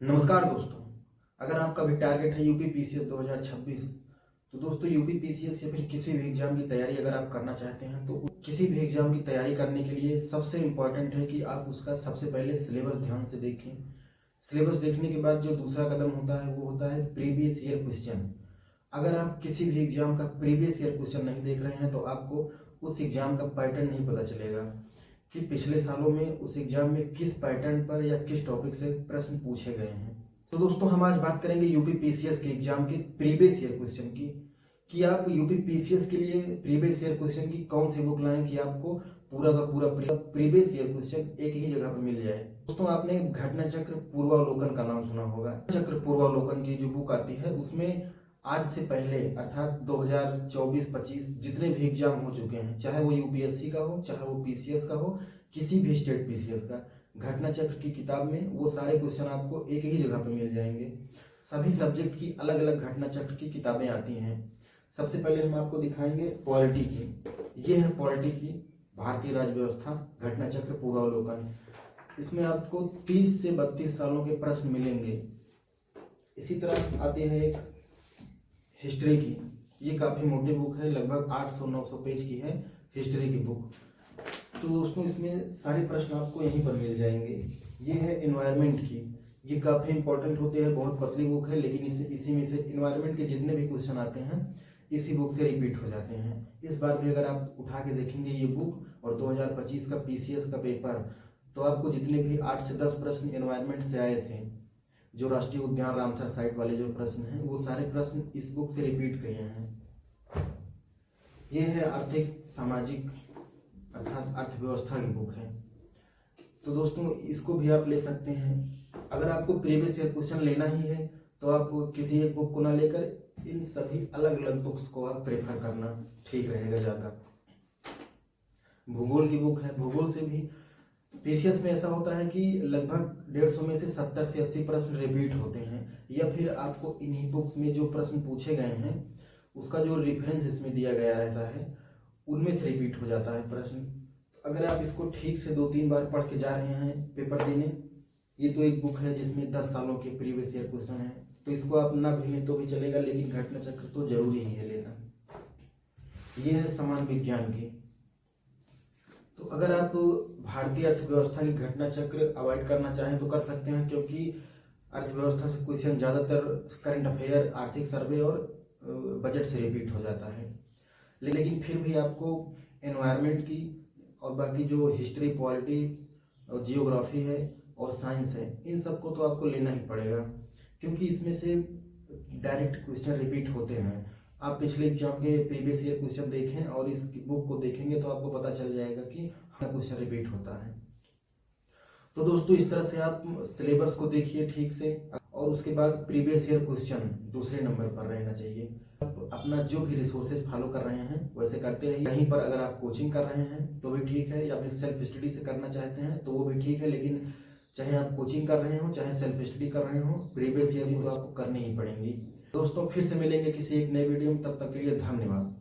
नमस्कार दोस्तों, अगर आपका भी टारगेट है यूपी पीसीएस 2026 तो दोस्तों यूपी पीसीएस या फिर किसी भी एग्जाम की तैयारी अगर आप करना चाहते हैं तो किसी भी एग्जाम की तैयारी करने के लिए सबसे इम्पोर्टेंट है कि आप उसका सबसे पहले सिलेबस ध्यान से देखें। सिलेबस देखने के बाद जो दूसरा कदम होता है वो होता है प्रीवियस ईयर क्वेश्चन। अगर आप किसी भी एग्जाम का प्रीवियस ईयर क्वेश्चन नहीं देख रहे हैं तो आपको उस एग्जाम का पैटर्न नहीं पता चलेगा कि पिछले सालों में उस एग्जाम में किस पैटर्न पर या किस टॉपिक से प्रश्न पूछे गए हैं। तो दोस्तों हम आज बात करेंगे यूपी पीसीएस के एग्जाम के प्रीवियस ईयर क्वेश्चन की कि आप यूपी पीसीएस के लिए प्रीवियस ईयर क्वेश्चन की कौन सी बुक लाएं कि आपको पूरा का पूरा प्रीवियस ईयर क्वेश्चन एक ही जगह पर मिल जाए। दोस्तों आपने घटना चक्र पूर्वावलोकन का नाम सुना होगा। चक्र पूर्वावलोकन की जो बुक आती है उसमें आज से पहले अर्थात 2024-25 जितने भी एग्जाम हो चुके हैं, चाहे वो यूपीएससी का हो चाहे वो पीसीएस का हो, किसी भी स्टेट पीसीएस का, घटना चक्र की किताब में वो सारे क्वेश्चन आपको एक ही जगह पर मिल जाएंगे। सभी सब्जेक्ट की अलग अलग घटना चक्र की किताबें आती हैं। सबसे पहले हम आपको दिखाएंगे पॉलिटी की। ये है पॉलिटी की भारतीय राज्य व्यवस्था घटना चक्र पूर्वावलोकन। इसमें आपको 30 से 32 सालों के प्रश्न मिलेंगे। इसी तरह आते हैं एक हिस्ट्री की। ये काफ़ी मोटी बुक है, लगभग 800-900 पेज की है हिस्ट्री की बुक। तो दोस्तों इसमें सारे प्रश्न आपको यहीं पर मिल जाएंगे। ये है एनवायरनमेंट की। ये काफ़ी इंपॉर्टेंट होते हैं, बहुत पतली बुक है, लेकिन इसी में से एनवायरनमेंट के जितने भी क्वेश्चन आते हैं इसी बुक से रिपीट हो जाते हैं। इस बार भी अगर आप उठा के देखेंगे ये बुक और 2025 का पीसीएस का पेपर, तो आपको जितने भी 8 से 10 प्रश्न एनवायरनमेंट से आए थे, जो राष्ट्रीय उद्यान रामसर साइट वाले जो प्रश्न हैं, वो सारे प्रश्न इस बुक से रिपीट किए हैं। ये है आर्थिक सामाजिक अर्थात अर्थव्यवस्था की बुक है। तो दोस्तों इसको भी आप ले सकते हैं। अगर आपको प्रीवियस ईयर क्वेश्चन लेना ही है तो आप किसी एक बुक को ना लेकर इन सभी अलग अलग बुक्स को आप प्रेफर करना ठीक रहेगा ज़्यादा। भूगोल की बुक है। भूगोल से भी पीसीएस में ऐसा होता है कि लगभग 150 में से 70 से 80 प्रश्न रिपीट होते हैं, या फिर आपको इन्हीं बुक्स में जो प्रश्न पूछे गए हैं उसका जो रेफरेंस इसमें दिया गया रहता है उनमें से रिपीट हो जाता है प्रश्न। अगर आप इसको ठीक से 2-3 बार पढ़ के जा रहे हैं पेपर देने, ये तो एक बुक है जिसमें 10 सालों के प्रीवियस ईयर क्वेश्चन है, तो इसको आप ना भी लें तो भी चलेगा, लेकिन घटना चक्र तो जरूरी ही है लेना। ये है समान विज्ञान की। तो अगर आप भारतीय अर्थव्यवस्था की घटना चक्र अवॉइड करना चाहें तो कर सकते हैं, क्योंकि अर्थव्यवस्था से क्वेश्चन ज़्यादातर करंट अफेयर, आर्थिक सर्वे और बजट से रिपीट हो जाता है। लेकिन फिर भी आपको एनवायरनमेंट की और बाकी जो हिस्ट्री, पॉलिटी और जियोग्राफी है और साइंस है, इन सबको तो आपको लेना ही पड़ेगा, क्योंकि इसमें से डायरेक्ट क्वेश्चन रिपीट होते हैं। आप पिछले एग्जाम के प्रीवियस ईयर क्वेश्चन देखें और इस बुक को देखेंगे तो आपको पता चल जाएगा कि हाँ क्वेश्चन रिपीट होता है। तो दोस्तों इस तरह से आप सिलेबस को देखिए ठीक से, और उसके बाद प्रीवियस ईयर क्वेश्चन दूसरे नंबर पर रहना चाहिए। आप अपना जो भी रिसोर्सेज फॉलो कर रहे हैं वैसे करते रहिए। कहीं पर अगर आप कोचिंग कर रहे हैं तो भी ठीक है, या फिर सेल्फ स्टडी से करना चाहते हैं तो वो भी ठीक है, लेकिन चाहे आप कोचिंग कर रहे हो चाहे सेल्फ स्टडी कर रहे हो, प्रीवियस ईयर तो आपको करनी ही पड़ेंगी। दोस्तों फिर से मिलेंगे किसी एक नए वीडियो में, तब तक के लिए धन्यवाद।